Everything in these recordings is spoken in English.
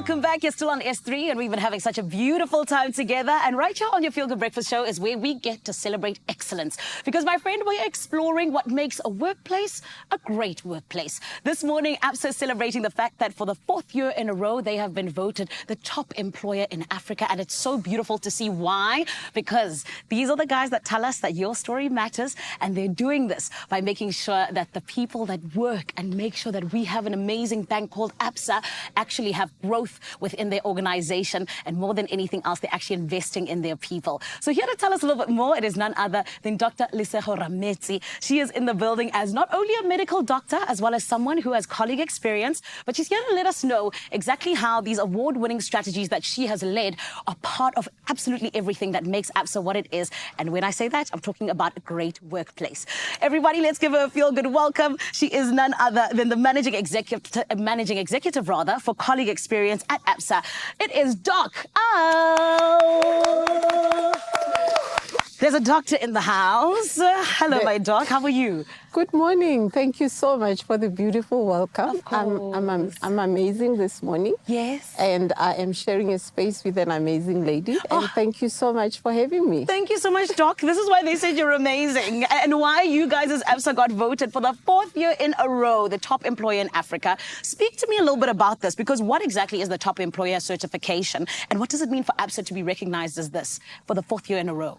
Welcome back. You're still on S3 and we've been having such a beautiful time together. And right here on your Feel Good Breakfast Show is where we get to celebrate excellence. Because, my friend, we're exploring what makes a workplace a great workplace. This morning, Absa is celebrating the fact that for the 4th year in a row, they have been voted the top employer in Africa. And it's so beautiful to see why. Because these are the guys that tell us that your story matters. And they're doing this by making sure that the people that work and make sure that we have an amazing bank called Absa actually have growth within their organization, and more than anything else, they're actually investing in their people. So here to tell us a little bit more, it is none other than Dr. Lesego Rametsi. She is in the building as not only a medical doctor, as well as someone who has colleague experience, but she's here to let us know exactly how these award-winning strategies that she has led are part of absolutely everything that makes Absa what it is. And when I say that, I'm talking about a great workplace. Everybody, let's give her a feel-good welcome. She is none other than the managing executive for colleague experience at Absa. It is Doc. Oh. There's a doctor in the house. Hello, my doc. How are you? Good morning. Thank you so much for the beautiful welcome. I'm amazing this morning. Yes. And I am sharing a space with an amazing lady. And thank you so much for having me. Thank you so much, Doc. This is why they said you're amazing, and why you guys as Absa got voted for the 4th year in a row the top employer in Africa. Speak to me a little bit about this, because what exactly is the top employer certification, and what does it mean for Absa to be recognized as this for the 4th year in a row?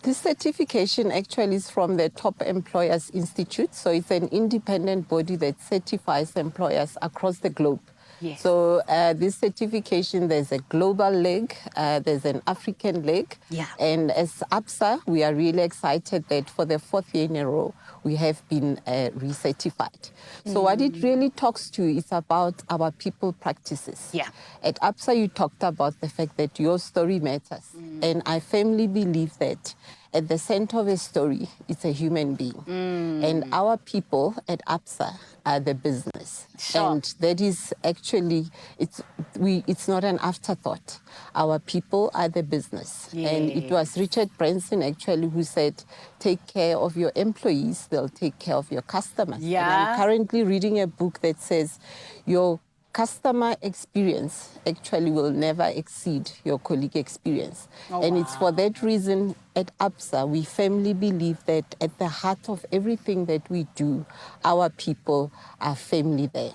This certification actually is from the Top Employers Institute. So it's an independent body that certifies employers across the globe. Yes. So this certification, there's a global leg, there's an African leg. Yeah. And as Absa, we are really excited that for the 4th year in a row, we have been recertified. So what it really talks to is about our people practices. Yeah. At Absa, you talked about the fact that your story matters. And I firmly believe that at the center of a story, it's a human being. And our people at Absa are the business. Sure. And that is actually, it's not an afterthought. Our people are the business. Yes. And it was Richard Branson actually who said, take care of your employees, they'll take care of your customers. Yeah. And I'm currently reading a book that says your customer experience actually will never exceed your colleague experience. And it's for that reason at Absa, we firmly believe that at the heart of everything that we do, our people are firmly there.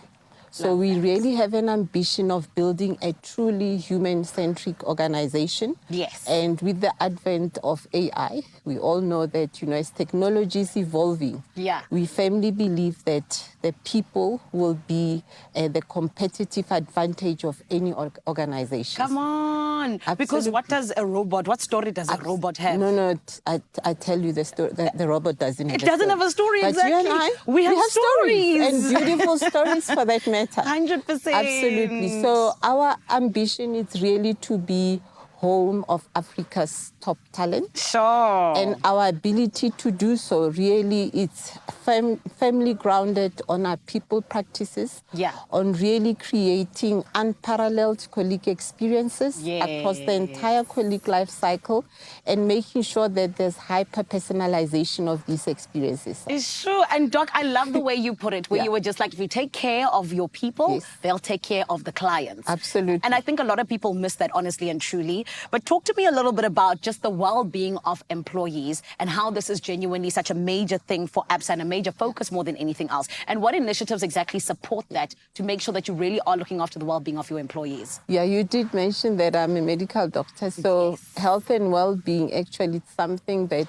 So we really have an ambition of building a truly human-centric organization. Yes. And with the advent of AI, we all know that, as technology is evolving, we firmly believe that the people will be the competitive advantage of any organization. Come on. Absolutely. Because what story does a robot have? No, I tell you the story. The robot doesn't have It doesn't have a story, but exactly. You and I, we have stories. And beautiful stories for that matter. 100%. Absolutely. So our ambition is really to be home of Africa's top talent. Sure. And our ability to do so really is firmly grounded on our people practices, on really creating unparalleled colleague experiences across the entire colleague life cycle, and making sure that there's hyper-personalization of these experiences. It's true. And Doc, I love the way you put it, where you were just like, if you take care of your people, they'll take care of the clients. Absolutely. And I think a lot of people miss that, honestly and truly. But talk to me a little bit about just the well-being of employees and how this is genuinely such a major thing for Absa and a major focus more than anything else. And what initiatives exactly support that to make sure that you really are looking after the well-being of your employees? Yeah, you did mention that I'm a medical doctor. So health and well-being, actually, it's something that,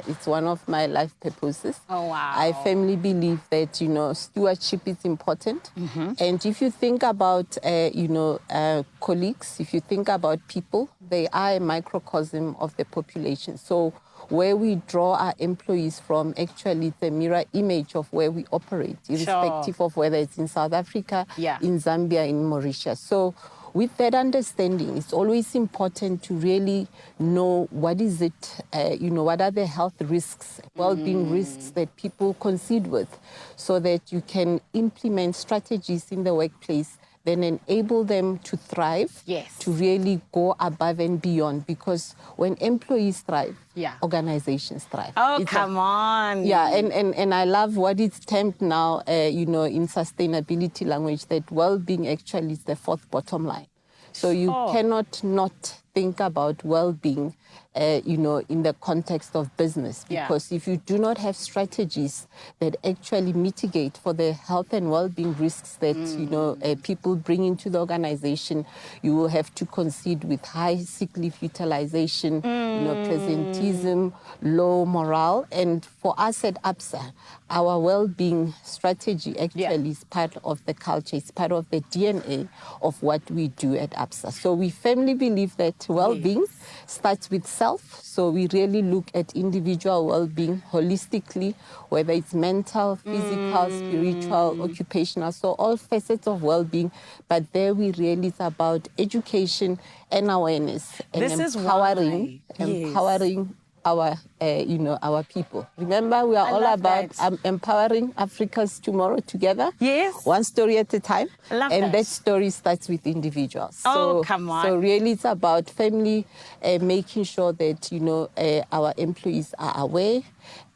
it's one of my life purposes. Oh, wow. I firmly believe that, stewardship is important. And if you think about, colleagues, if you think about people, they are a microcosm of the population. So where we draw our employees from, actually the mirror image of where we operate, irrespective of whether it's in South Africa, in Zambia, in Mauritius. So with that understanding, it's always important to really know what is it, what are the health risks, well-being risks that people concede with, so that you can implement strategies in the workplace then enable them to thrive, Yes. to really go above and beyond. Because when employees thrive, Yeah. organizations thrive. Oh, come on. Yeah, and I love what it's termed now, in sustainability language, that well-being actually is the fourth bottom line. So you cannot not think about well-being, in the context of business. Because if you do not have strategies that actually mitigate for the health and well-being risks that, people bring into the organization, you will have to concede with high sick leave utilization, presenteeism, low morale. And for us at Absa, our well-being strategy actually is part of the culture. It's part of the DNA of what we do at Absa. So we firmly believe that well-being starts with self. So we really look at individual well-being holistically, whether it's mental, physical, spiritual, occupational, so all facets of well-being. But there we really is about education and awareness and empowering our people. Remember, we are all about empowering Africa's tomorrow together. Yes. One story at a time. I love and that. that story starts with individuals. Oh, come on. So really it's about family making sure that, our employees are aware,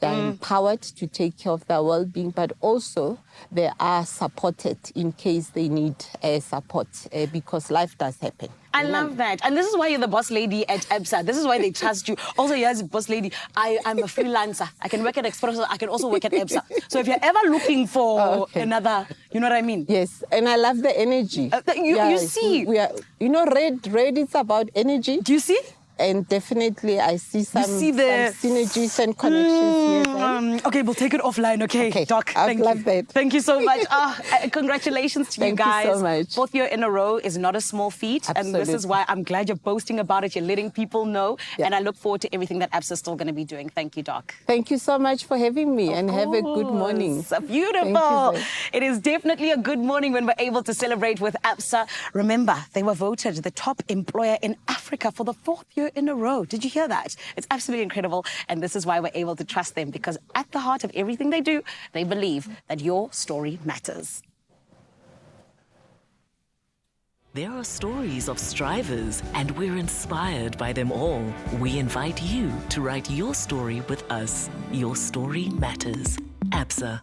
they're empowered to take care of their well-being, but also they are supported in case they need support because life does happen. I love that. And this is why you're the boss lady at Absa. This is why they trust you. Also, yes, boss lady, I'm a freelancer. I can work at Expresso. I can also work at Absa. So if you're ever looking for another, you know what I mean? Yes, and I love the energy. You see. We are, red is about energy. Do you see? And definitely I see some the synergies and connections here. Okay, we'll take it offline, okay? Doc, I love that. Thank you so much. Congratulations to you guys. Thank you so much. 4th year in a row is not a small feat. Absolutely. And this is why I'm glad you're boasting about it. You're letting people know. Yeah. And I look forward to everything that Absa is still going to be doing. Thank you, Doc. Thank you so much for having me and have a good morning. So beautiful. It is definitely a good morning when we're able to celebrate with Absa. Remember, they were voted the top employer in Africa for the 4th year in a row. Did you hear that? It's absolutely incredible. And this is why we're able to trust them, because at the heart of everything they do, they believe that your story matters. There are stories of strivers, and we're inspired by them all. We invite you to write your story with us. Your story matters. Absa.